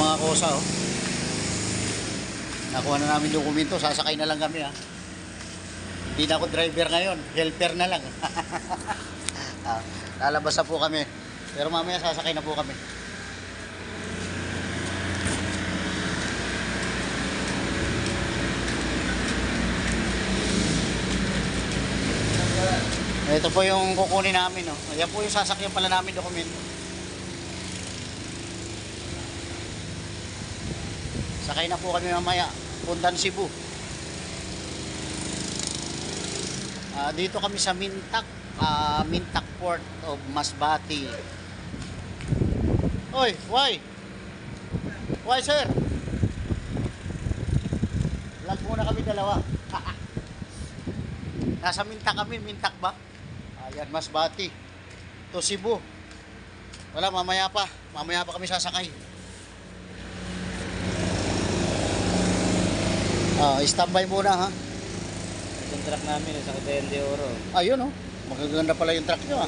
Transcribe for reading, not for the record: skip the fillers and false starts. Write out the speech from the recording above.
mga kosa, oh. Nakuha na namin dokumento, sasakay na lang kami, ha. Hindi na ako driver ngayon, helper na lang. Lalabas na po kami. Pero mamaya sasakay na po kami. Ito po yung kukunin namin, no. Ayan po yung sasakyan pala namin dokumento. Sakay na po kami mamaya, puntan Cebu. Dito kami sa Mintak, Mintak Port of Masbate. Oy, why? Why, sir? Vlog muna kami dalawa. Nasa Mintak kami, Mintak ba? Ayan, Masbate to Cebu. Wala, mamaya pa kami sasakay. Standby muna, ha. Yung truck namin sa Cagayan de Oro. Ayun, oh. Magaganda pala yung truck nyo, ha.